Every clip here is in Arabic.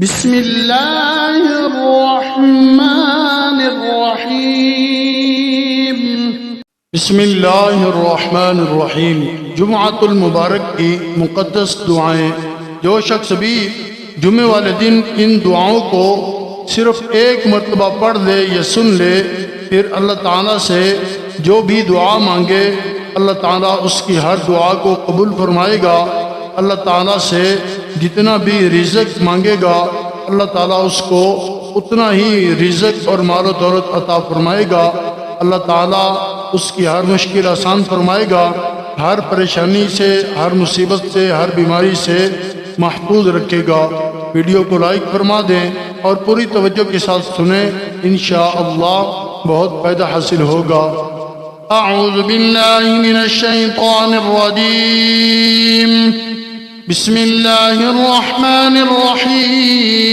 بسم الله الرحمن الرحيم بسم اللہ الرحمن الرحیم جمعۃ المبارک کی مقدس دعائیں۔ جو شخص بھی جمعے والے دن ان دعاؤں کو صرف ایک مرتبہ پڑھ لے یا سن لے، پھر اللہ تعالیٰ سے جو بھی دعا مانگے اللہ تعالیٰ اس کی ہر دعا کو قبول فرمائے گا۔ اللہ تعالیٰ سے جتنا بھی رزق مانگے گا اللہ تعالیٰ اس کو اتنا ہی رزق اور مال و دولت عطا فرمائے گا۔ اللہ تعالیٰ اس کی ہر مشکل آسان فرمائے گا، ہر پریشانی سے، ہر مصیبت سے، ہر بیماری سے محفوظ رکھے گا۔ ویڈیو کو لائک فرما دیں اور پوری توجہ کے ساتھ سنیں، انشاءاللہ بہت فائدہ حاصل ہوگا۔ اعوذ باللہ من الشیطان الرجیم، بسم اللہ الرحمن الرحیم۔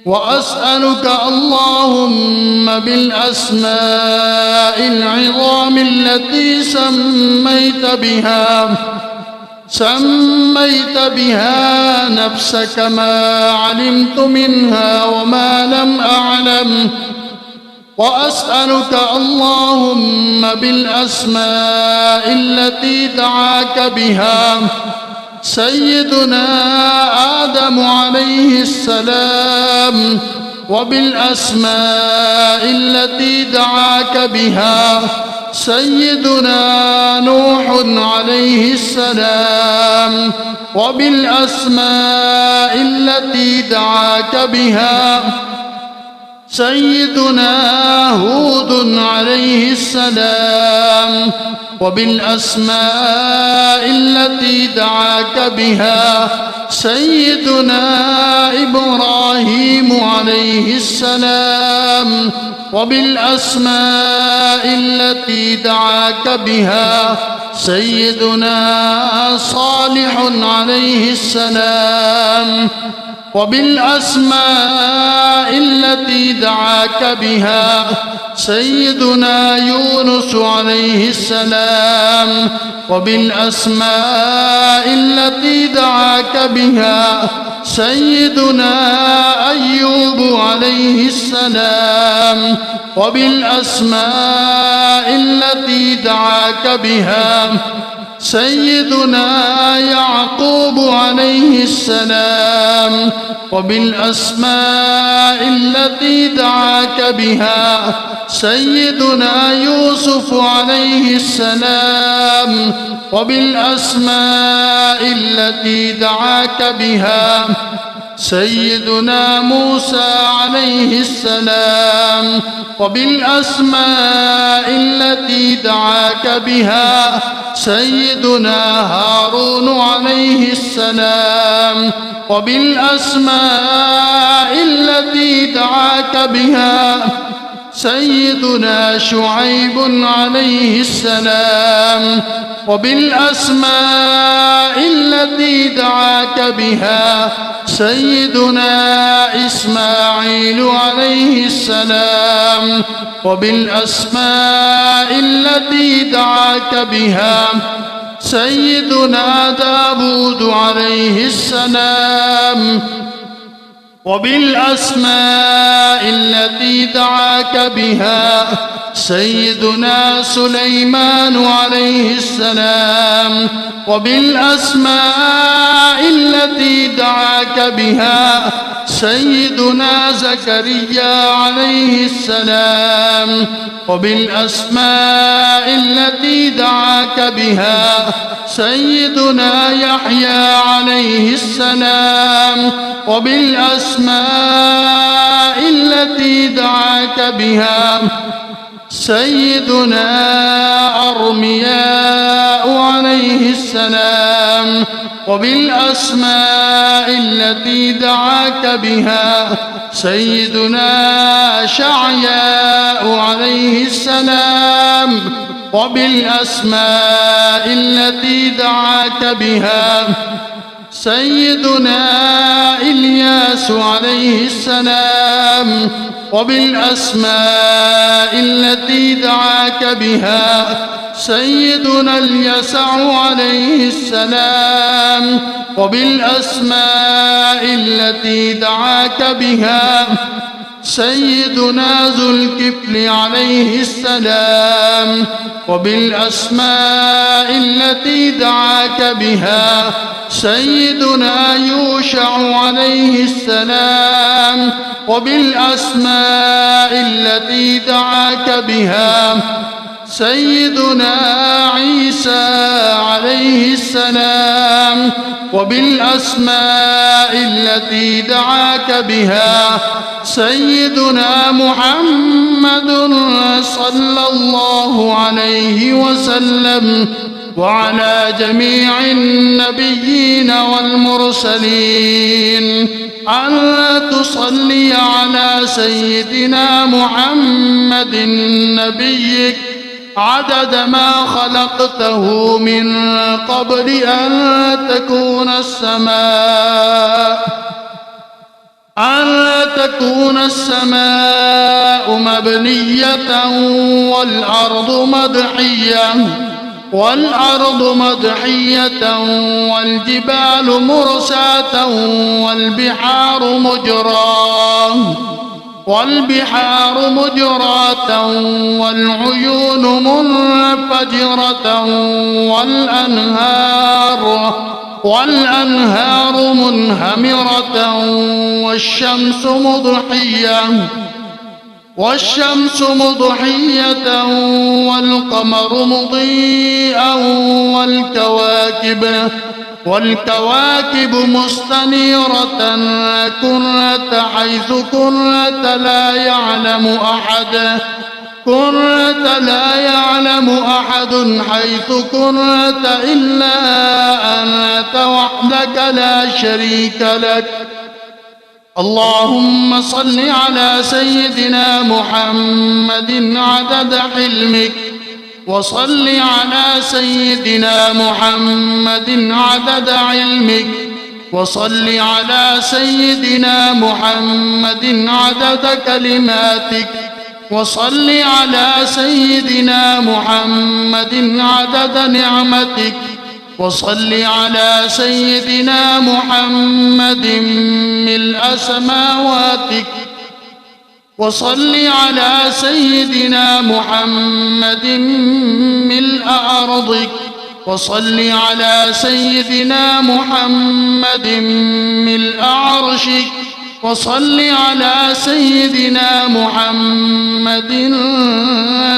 وأسألك اللهم بالأسماء العظام التي سميت بها نفسك ما علمت منها وما لم أعلم، وأسألك اللهم بالأسماء التي دعاك بها سيدنا آدم عليه السلام، وبالأسماء التي دعاك بها سيدنا نوح عليه السلام، وبالأسماء التي دعاك بها سيدنا هود عليه السلام، وبالأسماء التي دعاك بها سيدنا إبراهيم عليه السلام، وبالأسماء التي دعاك بها سيدنا صالح عليه السلام، وبالأسماء التي دعاك بها سيدنا يونس عليه السلام، وبالأسماء التي دعاك بها سيدنا أيوب عليه السلام، وبالأسماء التي دعاك بها سيدنا يعقوب عليه السلام، وبالأسماء التي دعاك بها سيدنا يوسف عليه السلام، وبالأسماء التي دعاك بها سيدنا موسى عليه السلام، وبالأسماء التي دعاك بها سيدنا هارون عليه السلام، وبالأسماء التي دعاك بها سيدنا شعيب عليه السلام، وبالأسماء التي دعاك بها سيدنا إسماعيل عليه السلام، وبالأسماء التي دعاك بها سيدنا داود عليه السلام، وبالأسماء التي دعاك بها سيدنا سليمان عليه السلام، وبالأسماء التي دعاك بها سيدنا زكريا عليه السلام، وبالأسماء التي دعاك بها سيدنا يحيى عليه السلام، وبالأسماء التي دعاك بها سيدنا أرمياء عليه السلام، وبالأسماء التي دعاك بها سيدنا شعياء عليه السلام، وبالأسماء التي دعاك بها سيدنا إلياس عليه السلام، وبالأسماء التي دعاك بها سيدنا اليسع عليه السلام، وبالأسماء التي دعاك بها سيدنا ذو الكفل عليه السلام، وبالأسماء التي دعاك بها سيدنا يوشع عليه السلام، وبالأسماء التي دعاك بها سيدنا عيسى عليه السلام، وبالأسماء التي دعاك بها سيدنا محمد صلى الله عليه وسلم، وعلى جميع النبيين والمرسلين، ألا تصلي على سيدنا محمد نبيك عدد ما خلقته من قبل أن تكون السماء مبنية والأرض مدحية والجبال مرساة والبحار مجراة والعيون منفجرة والأنهار منهمرة والشمس مضحية والقمر مضيئا والكواكب مستنيرة كرة حيث كرة لا يعلم أحد حيث كرة إلا أنت وحدك لا شريك لك. اللهم صل على سيدنا محمد عدد حلمك، وصل على سيدنا محمد عدد علمك، وصل على سيدنا محمد عدد كلماتك، وصل على سيدنا محمد عدد نعمتك، وصل على سيدنا محمد ملء سماواتك، وصل على سيدنا محمد ملء أرضك، وصل على سيدنا محمد ملء عرشك، وصل على سيدنا محمد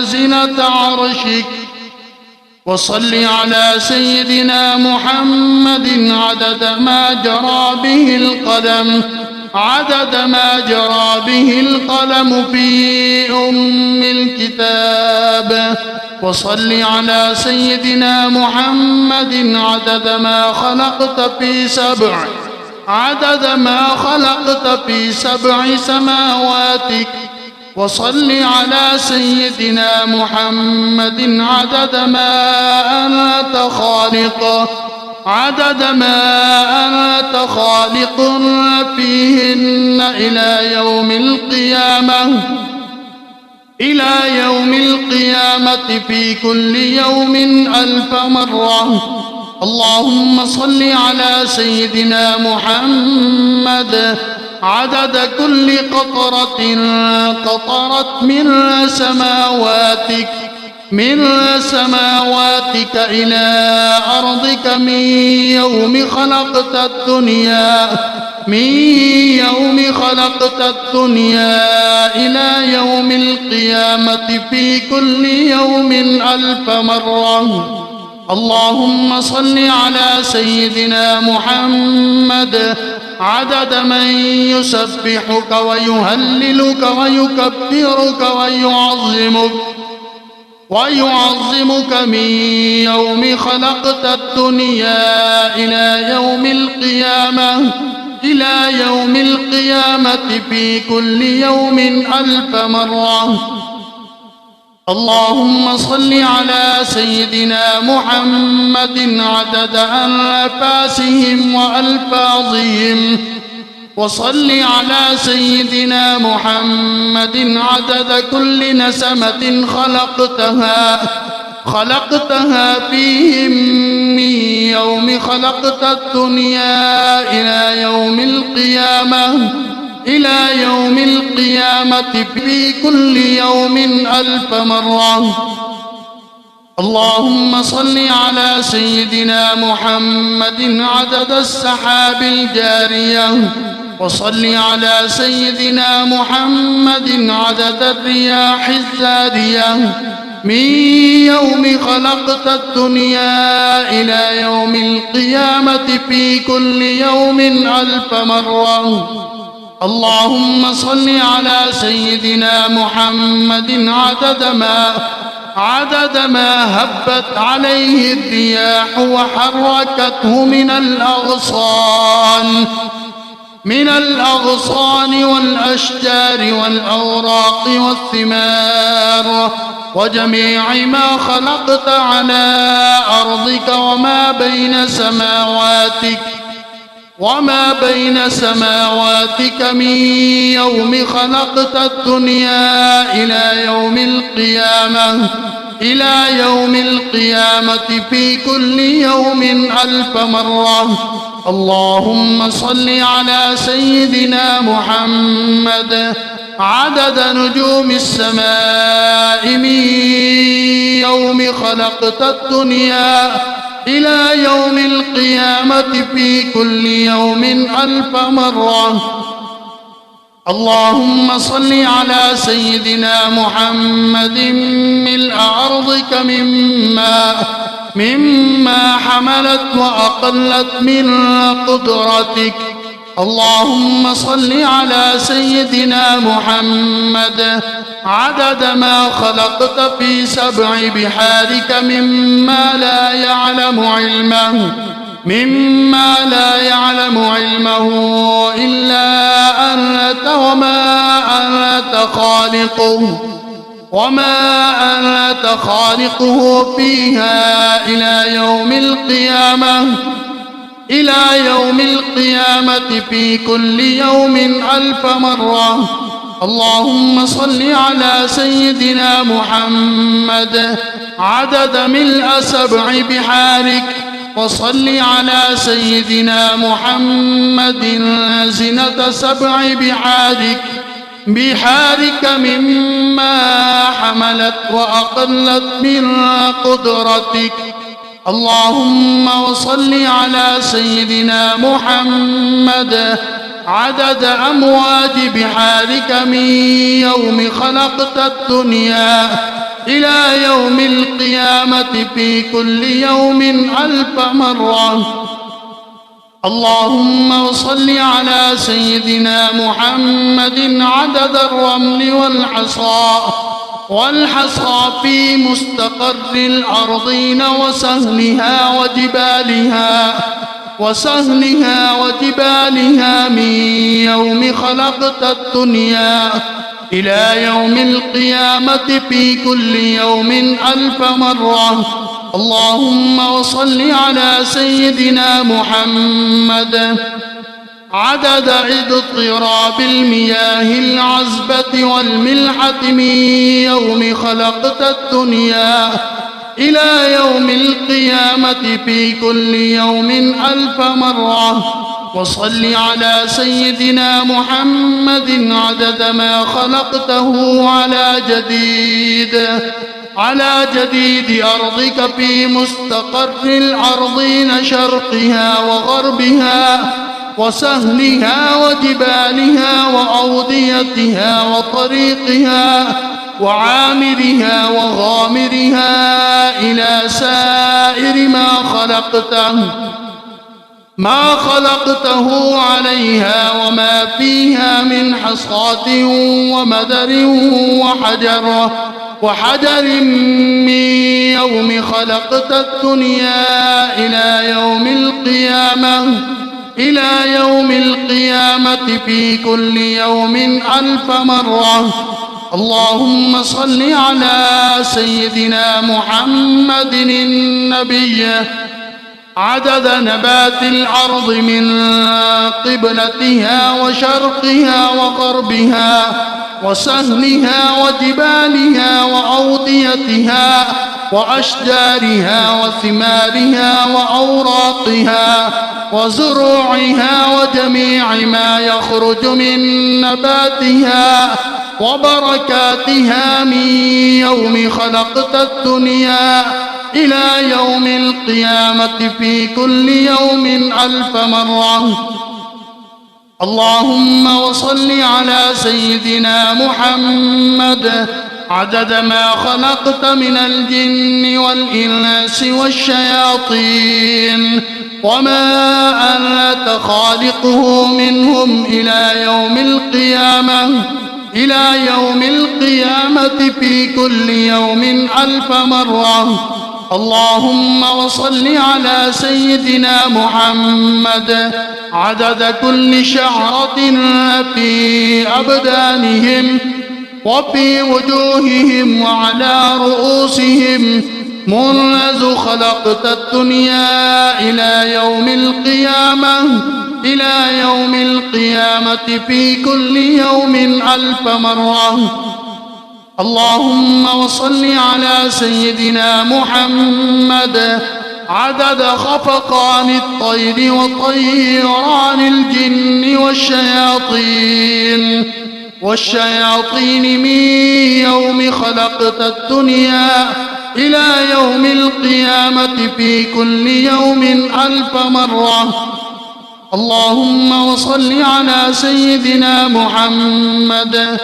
زنة عرشك، وصل على سيدنا محمد عدد ما جرى به القلم في أم الكتاب، وصل على سيدنا محمد عدد ما خلقت في سبع سماواتك، وصل على سيدنا محمد عدد ما أنت خالق فيهن إلى يوم القيامة في كل يوم 1000 مرة. اللهم صل على سيدنا محمد عدد كل قطرة قطرت من سماواتك إلى أرضك من يوم خلقت الدنيا إلى يوم القيامة في كل يوم 1000 مرة. اللهم صل على سيدنا محمد عدد من يسبحك ويهللك ويكبرك ويعظمك من يوم خلقت الدنيا إلى يوم القيامة في كل يوم 1000 مرة. اللهم صل على سيدنا محمد عدد أنفاسهم وألفاظهم، وصل على سيدنا محمد عدد كل نسمة خلقتها فيهم من يوم خلقت الدنيا إلى يوم القيامة في كل يوم 1000 مرة. اللهم صل على سيدنا محمد عدد السحاب الجارية، وصل على سيدنا محمد عدد الرياح الزارية من يوم خلقت الدنيا إلى يوم القيامة في كل يوم 1000 مرة. اللهم صل على سيدنا محمد عدد ما هبت عليه الرياح وحركته من الأغصان والأشجار والأوراق والثمار وجميع ما خلقت على أرضك وما بين سماواتك من يوم خلقت الدنيا إلى يوم القيامة في كل يوم 1000 مرة. اللهم صل على سيدنا محمد عدد نجوم السماء من يوم خلقت الدنيا إلى يوم القيامة في كل يوم 1000 مرة. اللهم صل على سيدنا محمد ملء أرضك مما حملت وأقلت من قدرتك. اللهم صل على سيدنا محمد عدد ما خلقت في 7 بحارك مما لا يعلم علمه إلا أنت وما أنت خالقه فيها إلى يوم القيامة في كل يوم 1000 مرة. اللهم صل على سيدنا محمد عدد ملء 7 بحارك، وصل على سيدنا محمد زنة 7 بحارك مما حملت وأقلت من قدرتك. اللهم وصل على سيدنا محمد عدد أمواج بحارك من يوم خلقت الدنيا إلى يوم القيامة في كل يوم 1000 مرة. اللهم وصل على سيدنا محمد عدد الرمل والحصى في مستقر الأرضين وسهلها وجبالها من يوم خلقت الدنيا إلى يوم القيامة في كل يوم 1000 مرة. اللهم وصل على سيدنا محمد عدد اضطراب المياه العذبة والملحة من يوم خلقت الدنيا إلى يوم القيامة في كل يوم 1000 مرة. وصل على سيدنا محمد عدد ما خلقته على جديد أرضك في مستقر الأرضين شرقها وغربها وسهلها وجبالها وأوديتها وطريقها وعامرها وغامرها إلى سائر ما خلقته عليها وما فيها من حصاة ومدر وحجر من يوم خلقت الدنيا إلى يوم القيامة في كل يوم 1000 مرة. اللهم صل على سيدنا محمد النبي عدد نبات الأرض من قبلتها وشرقها وغربها وسهلها وجبالها وأوديتها وأشجارها وثمارها وأوراقها وزروعها وجميع ما يخرج من نباتها وبركاتها من يوم خلقت الدنيا إلى يوم القيامة في كل يوم 1000 مرة. اللهم وصل على سيدنا محمد عدد ما خلقت من الجن والإنس والشياطين وما أنت خالقه منهم إلى يوم القيامة في كل يوم 1000 مرة. اللهم وصل على سيدنا محمد عدد كل شعرة في أبدانهم وفي وجوههم وعلى رؤوسهم منذ خلقت الدنيا إلى يوم القيامة في كل يوم 1000 مرة. اللهم وصل على سيدنا محمد عدد خفقان الطير وطيران الجن والشياطين من يوم خلقت الدنيا إلى يوم القيامة في كل يوم 1000 مرة. اللهم وصل على سيدنا محمد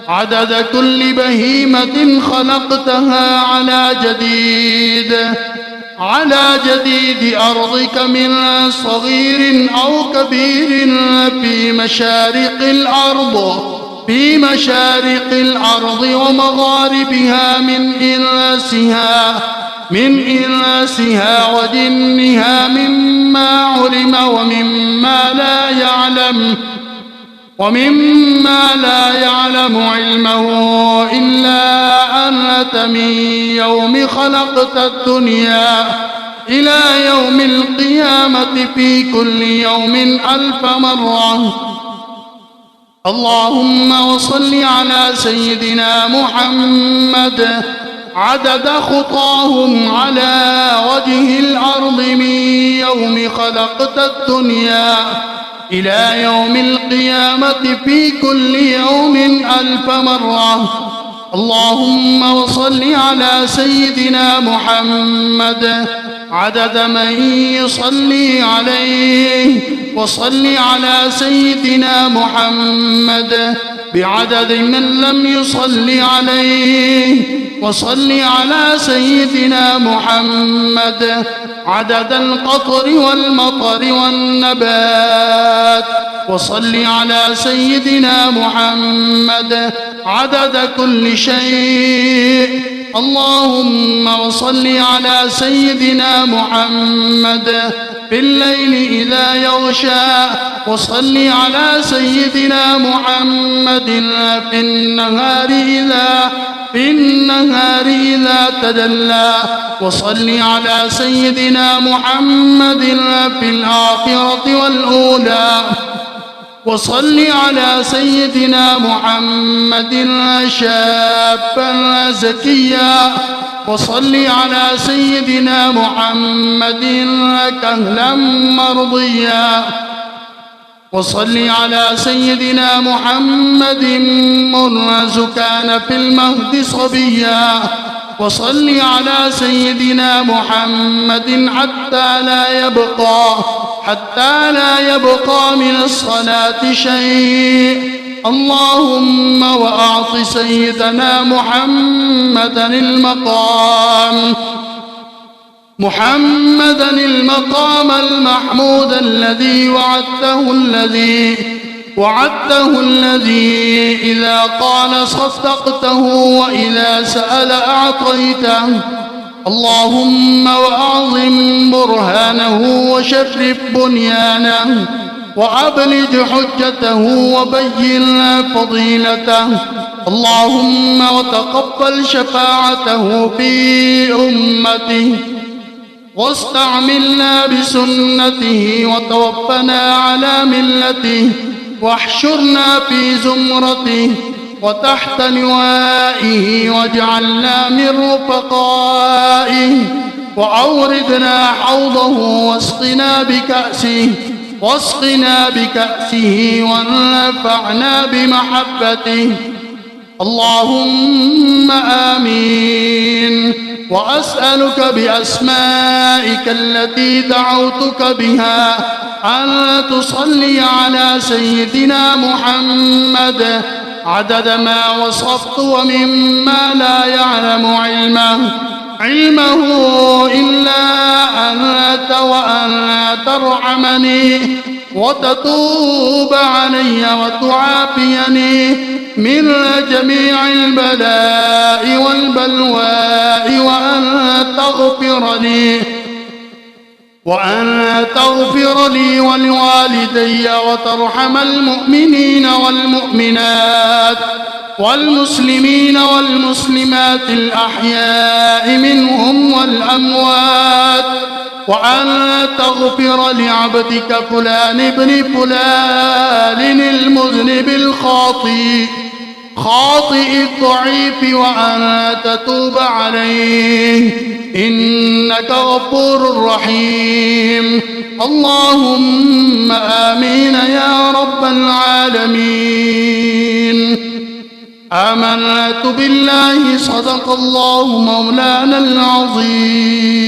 عدد كل بهيمة خلقتها على جديد أرضك من صغير أو كبير في مشارق الأرض ومغاربها من إنسها وجنها مما علم ومما لا يعلم علمه إلا أنت من يوم خلقت الدنيا إلى يوم القيامة في كل يوم 1000 مرة. اللهم وصل على سيدنا محمد عدد خطاهم على وجه الأرض من يوم خلقت الدنيا إلى يوم القيامة في كل يوم 1000 مرة. اللهم وصل على سيدنا محمد عدد من يصلي عليه وصل على سيدنا محمد بعدد من لم يصلي عليه وصل على سيدنا محمد عدد القطر والمطر والنبات وصل على سيدنا محمد عدد كل شيء. اللهم وصل على سيدنا محمد في الليل إذا يغشى وصل على سيدنا محمد في النهار إذا تجلى وصل على سيدنا محمد في الآخرة والأولى وصل على سيدنا محمد شابا زكيا وصل على سيدنا محمد كهلا مرضيا وصل على سيدنا محمد منذ كان في المهد صبيا وصل على سيدنا محمد حتى لا يبقى من الصلاة شيء. اللهم وأعط سيدنا محمدا المقام المحمود الذي وعدته الذي إذا قال صدقته وإذا سأل أعطيته. اللهم وأعظم برهانه وشرف بنيانه وأبلج حجته وبين فضيلته. اللهم وتقبل شفاعته في أمته واستعملنا بسنته وتوفنا على ملته واحشرنا في زمرته وتحت لوائه واجعلنا من رفقائه، وأوردنا حوضه واسقنا بكأسه وانفعنا بمحبته. اللهم آمين. وأسألك بأسمائك التي دعوتك بها أن تصلي على سيدنا محمد عدد ما وصفت ومما لا يعلم علمه إلا أنت، وأن ترحمني وتتوب علي وتعافيني من جميع البلاء والبلواء، وأن تغفر لي ولوالدي، وترحم المؤمنين والمؤمنات والمسلمين والمسلمات الأحياء منهم والأموات، وأن تغفر لعبدك فلان ابن فلان المذنب الخاطئ الضعيف، وأن تتوب عليه إنك غفور رحيم. اللهم آمين يا رب العالمين. آمنت بالله، صدق الله مولانا العظيم.